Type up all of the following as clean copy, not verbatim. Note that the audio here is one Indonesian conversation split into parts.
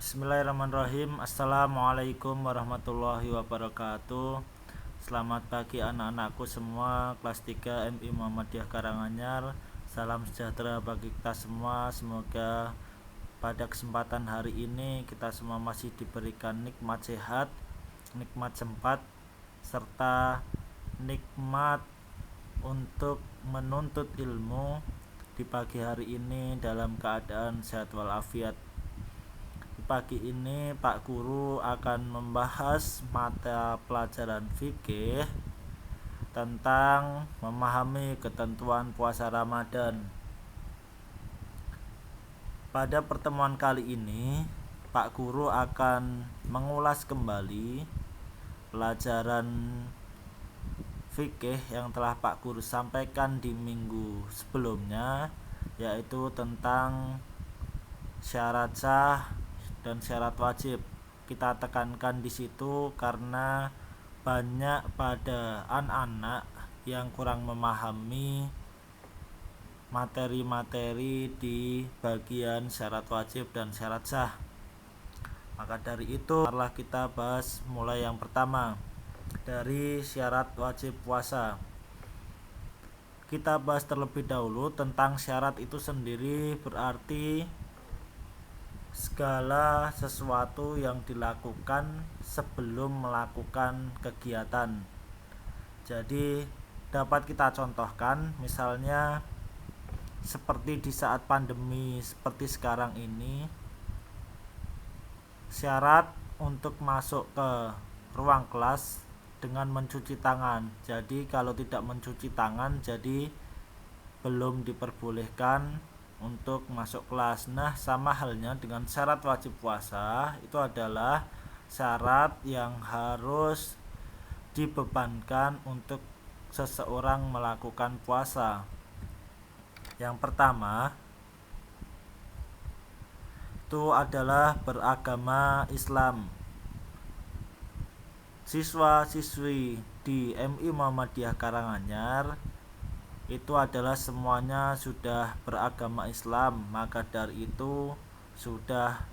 Bismillahirrahmanirrahim. Assalamualaikum warahmatullahi wabarakatuh. Selamat pagi anak-anakku semua kelas 3 MI Muhammadiyah Karanganyar. Salam sejahtera bagi kita semua. Semoga pada kesempatan hari ini kita semua masih diberikan nikmat sehat, nikmat sempat, serta nikmat untuk menuntut ilmu di pagi hari ini dalam keadaan sehat walafiat. Pagi ini Pak Guru akan membahas mata pelajaran fikih tentang memahami ketentuan puasa Ramadan. Pada pertemuan kali ini Pak Guru akan mengulas kembali pelajaran fikih yang telah Pak Guru sampaikan di minggu sebelumnya, yaitu tentang syarat sah dan syarat wajib. Kita tekankan di situ karena banyak pada anak-anak yang kurang memahami materi-materi di bagian syarat wajib dan syarat sah. Maka dari itu, marilah kita bahas mulai yang pertama dari syarat wajib puasa. Kita bahas terlebih dahulu tentang syarat itu sendiri, berarti segala sesuatu yang dilakukan sebelum melakukan kegiatan. Jadi dapat kita contohkan, misalnya seperti di saat pandemi seperti sekarang ini, syarat untuk masuk ke ruang kelas dengan mencuci tangan. Jadi kalau tidak mencuci tangan, jadi belum diperbolehkan untuk masuk kelas. Nah, sama halnya dengan syarat wajib puasa, itu adalah syarat yang harus dibebankan untuk seseorang melakukan puasa. Yang pertama itu adalah beragama Islam. Siswa-siswi di MI Muhammadiyah Karanganyar itu adalah semuanya sudah beragama Islam, maka dari itu sudah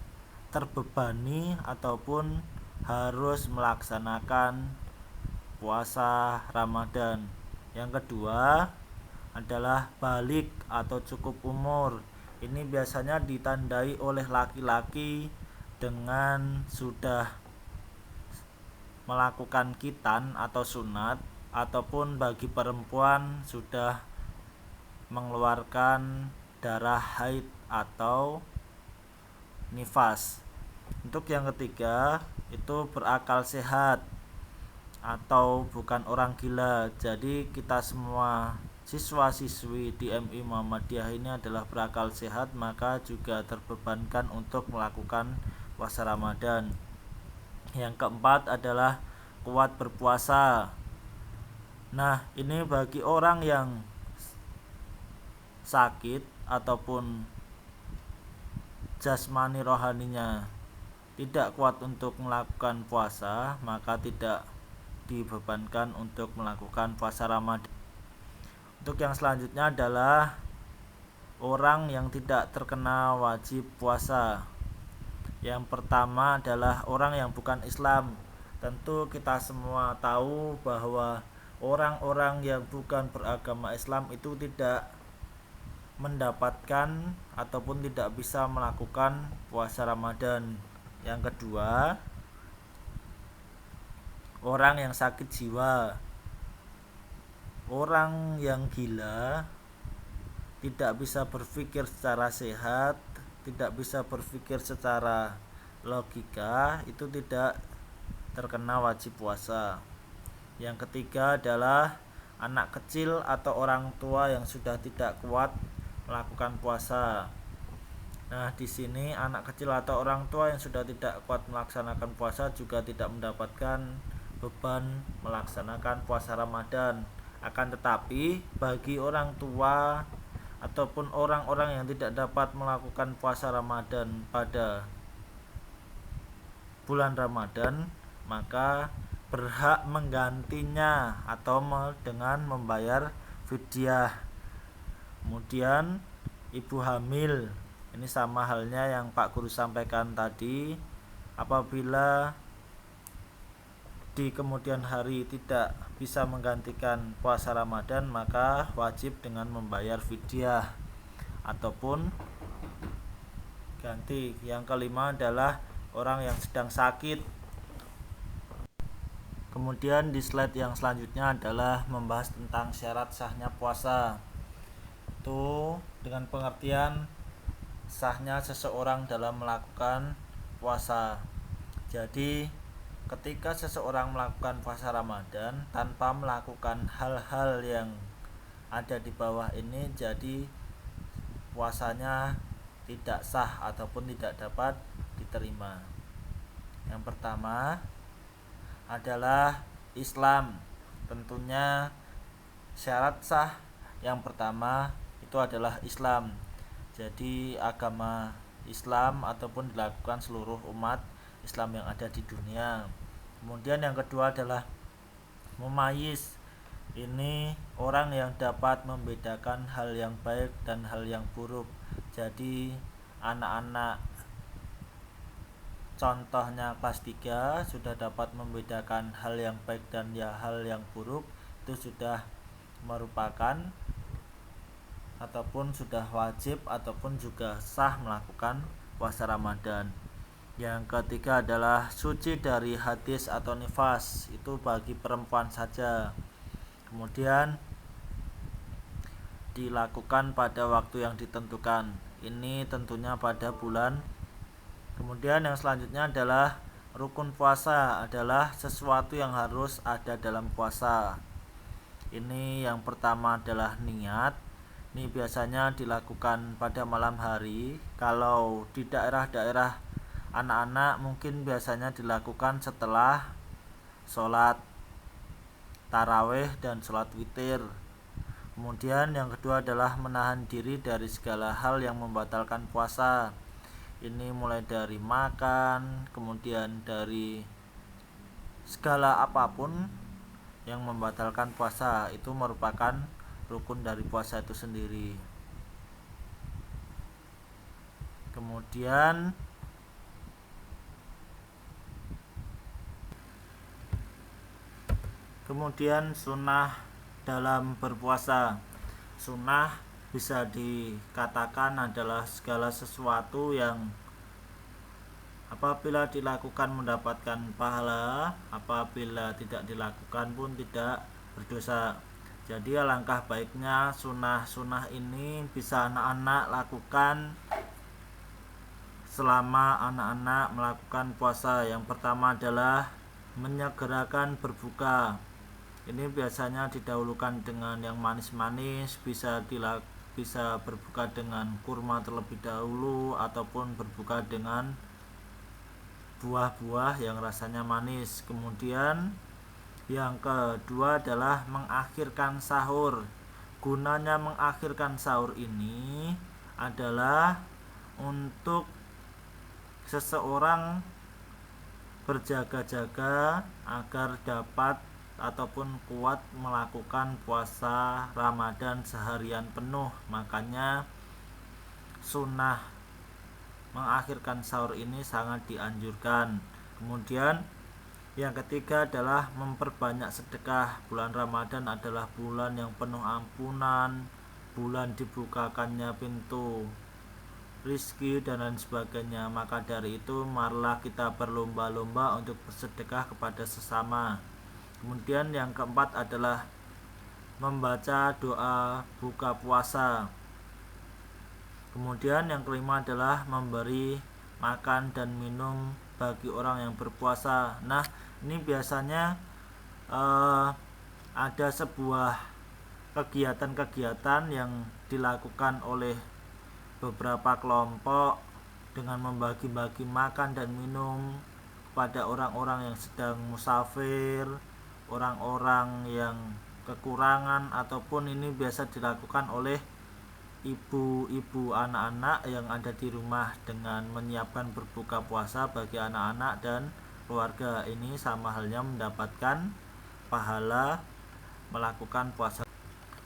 terbebani ataupun harus melaksanakan puasa Ramadan. Yang kedua adalah balik atau cukup umur. Ini biasanya ditandai oleh laki-laki dengan sudah melakukan khitan atau sunat, ataupun bagi perempuan sudah mengeluarkan darah haid atau nifas. Untuk yang ketiga itu berakal sehat atau bukan orang gila. Jadi kita semua siswa-siswi di MI Muhammadiyah ini adalah berakal sehat, maka juga terbebankan untuk melakukan puasa Ramadan. Yang keempat adalah kuat berpuasa. Nah, ini bagi orang yang sakit ataupun jasmani rohaninya tidak kuat untuk melakukan puasa, maka tidak dibebankan untuk melakukan puasa Ramadan. Untuk yang selanjutnya adalah orang yang tidak terkena wajib puasa. Yang pertama adalah orang yang bukan Islam. Tentu kita semua tahu bahwa orang-orang yang bukan beragama Islam itu tidak mendapatkan ataupun tidak bisa melakukan puasa Ramadan. Yang kedua, orang yang sakit jiwa. Orang yang gila, tidak bisa berpikir secara sehat, tidak bisa berpikir secara logika, itu tidak terkena wajib puasa. Yang ketiga adalah anak kecil atau orang tua yang sudah tidak kuat melakukan puasa. Nah, di sini anak kecil atau orang tua yang sudah tidak kuat melaksanakan puasa juga tidak mendapatkan beban melaksanakan puasa Ramadan. Akan tetapi bagi orang tua ataupun orang-orang yang tidak dapat melakukan puasa Ramadan pada bulan Ramadan, maka berhak menggantinya atau dengan membayar fidyah. Kemudian ibu hamil Ini sama halnya yang Pak Guru sampaikan tadi, apabila di kemudian hari tidak bisa menggantikan puasa Ramadan, maka wajib dengan membayar fidyah ataupun ganti. Yang kelima adalah orang yang sedang sakit. Kemudian di slide yang selanjutnya adalah membahas tentang syarat sahnya puasa. Itu dengan pengertian sahnya seseorang dalam melakukan puasa. Jadi ketika seseorang melakukan puasa Ramadan tanpa melakukan hal-hal yang ada di bawah ini, jadi puasanya tidak sah ataupun tidak dapat diterima. Yang pertama adalah Islam. Tentunya syarat sah yang pertama itu adalah Islam. Jadi agama Islam ataupun dilakukan seluruh umat Islam yang ada di dunia. Kemudian yang kedua adalah mumayyiz. Ini orang yang dapat membedakan hal yang baik dan hal yang buruk. Jadi anak-anak contohnya kelas 3 sudah dapat membedakan hal yang baik dan hal yang buruk, itu sudah merupakan ataupun sudah wajib ataupun juga sah melakukan puasa Ramadan. Yang ketiga adalah suci dari hadis atau nifas, itu bagi perempuan saja. Kemudian dilakukan pada waktu yang ditentukan. Ini tentunya pada bulan. Kemudian yang selanjutnya adalah rukun puasa, adalah sesuatu yang harus ada dalam puasa. Ini yang pertama adalah niat. Ini biasanya dilakukan pada malam hari. Kalau di daerah-daerah anak-anak mungkin biasanya dilakukan setelah sholat tarawih dan sholat witir. Kemudian yang kedua adalah menahan diri dari segala hal yang membatalkan puasa. Ini mulai dari makan, kemudian dari segala apapun yang membatalkan puasa, itu merupakan rukun dari puasa itu sendiri. Kemudian sunnah dalam berpuasa. Sunnah bisa dikatakan adalah segala sesuatu yang apabila dilakukan mendapatkan pahala, apabila tidak dilakukan pun tidak berdosa. Jadi alangkah baiknya sunnah-sunnah ini bisa anak-anak lakukan selama anak-anak melakukan puasa. Yang pertama adalah menyegerakan berbuka. Ini biasanya didahulukan dengan yang manis-manis, bisa berbuka dengan kurma terlebih dahulu ataupun berbuka dengan buah-buah yang rasanya manis. Kemudian yang kedua adalah mengakhirkan sahur. Gunanya mengakhirkan sahur ini adalah untuk seseorang berjaga-jaga agar dapat ataupun kuat melakukan puasa Ramadan seharian penuh. Makanya sunnah mengakhirkan sahur ini sangat dianjurkan. Kemudian yang ketiga adalah memperbanyak sedekah. Bulan Ramadan adalah bulan yang penuh ampunan, bulan dibukakannya pintu rizki dan lain sebagainya. Maka dari itu marilah kita berlomba-lomba untuk bersedekah kepada sesama. Kemudian yang keempat adalah membaca doa buka puasa. Kemudian yang kelima adalah memberi makan dan minum bagi orang yang berpuasa. Nah, ini biasanya ada sebuah kegiatan-kegiatan yang dilakukan oleh beberapa kelompok dengan membagi-bagi makan dan minum kepada orang-orang yang sedang musafir, orang-orang yang kekurangan, ataupun ini biasa dilakukan oleh ibu-ibu anak-anak yang ada di rumah dengan menyiapkan berbuka puasa bagi anak-anak dan keluarga. Ini sama halnya mendapatkan pahala melakukan puasa.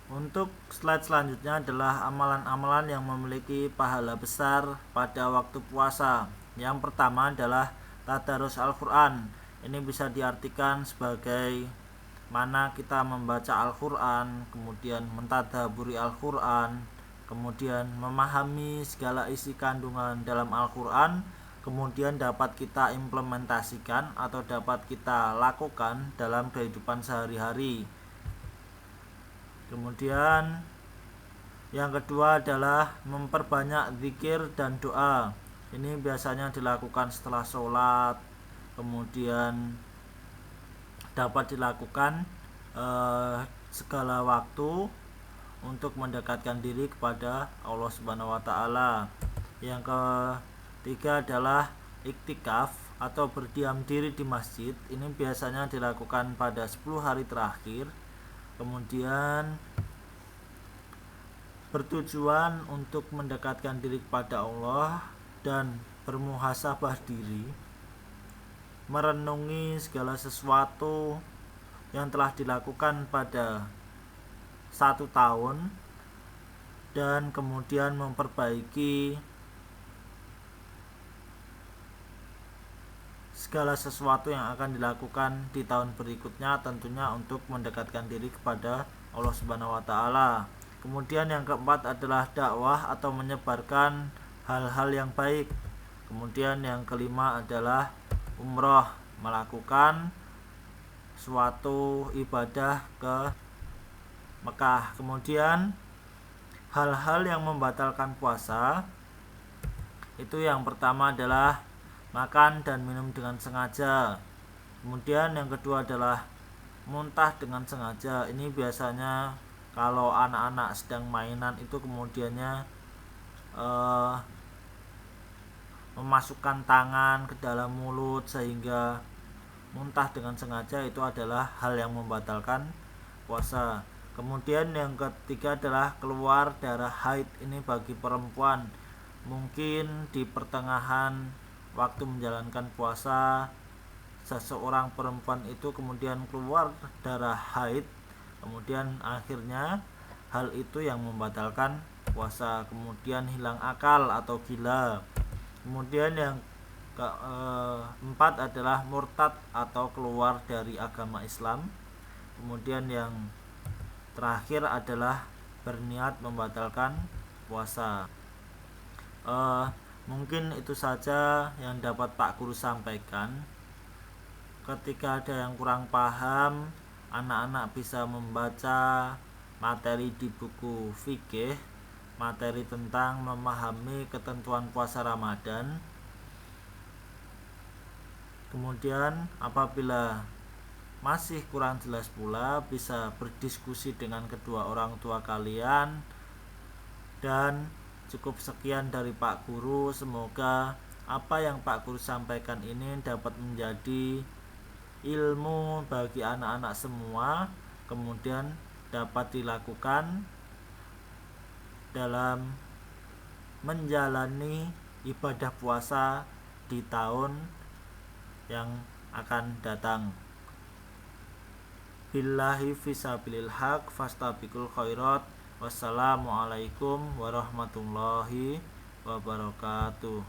Untuk slide selanjutnya adalah amalan-amalan yang memiliki pahala besar pada waktu puasa. Yang pertama adalah tadarus Al-Quran. Ini bisa diartikan sebagai mana kita membaca Al-Quran, kemudian mentadaburi Al-Quran, kemudian memahami segala isi kandungan dalam Al-Quran, kemudian dapat kita implementasikan atau dapat kita lakukan dalam kehidupan sehari-hari. Kemudian yang kedua adalah memperbanyak zikir dan doa. Ini biasanya dilakukan setelah sholat, kemudian dapat dilakukan segala waktu untuk mendekatkan diri kepada Allah Subhanahu wa taala. Yang ketiga adalah iktikaf atau berdiam diri di masjid. Ini biasanya dilakukan pada 10 hari terakhir. Kemudian bertujuan untuk mendekatkan diri kepada Allah dan bermuhasabah diri, merenungi segala sesuatu yang telah dilakukan pada 1 tahun dan kemudian memperbaiki segala sesuatu yang akan dilakukan di tahun berikutnya, tentunya untuk mendekatkan diri kepada Allah Subhanahu wa taala. Kemudian yang keempat adalah dakwah atau menyebarkan hal-hal yang baik. Kemudian yang kelima adalah umroh, melakukan suatu ibadah ke Mekah. Kemudian hal-hal yang membatalkan puasa itu yang pertama adalah makan dan minum dengan sengaja. Kemudian yang kedua adalah muntah dengan sengaja. Ini biasanya kalau anak-anak sedang mainan itu kemudiannya memasukkan tangan ke dalam mulut sehingga muntah dengan sengaja, itu adalah hal yang membatalkan puasa. Kemudian yang ketiga adalah keluar darah haid. Ini bagi perempuan, mungkin di pertengahan waktu menjalankan puasa seseorang perempuan itu kemudian keluar darah haid, kemudian akhirnya hal itu yang membatalkan puasa. Kemudian hilang akal atau gila. Kemudian yang keempat adalah murtad atau keluar dari agama Islam. Kemudian yang terakhir adalah berniat membatalkan puasa. Mungkin itu saja yang dapat Pak Guru sampaikan. Ketika ada yang kurang paham, anak-anak bisa membaca materi di buku fikih, materi tentang memahami ketentuan puasa Ramadan. Kemudian apabila masih kurang jelas pula, bisa berdiskusi dengan kedua orang tua kalian. Dan cukup sekian dari Pak Guru. Semoga apa yang Pak Guru sampaikan ini dapat menjadi ilmu bagi anak-anak semua, kemudian dapat dilakukan dalam menjalani ibadah puasa di tahun yang akan datang. Billahi fisabilil haq fastabiqul khairat. Wassalamualaikum warahmatullahi wabarakatuh.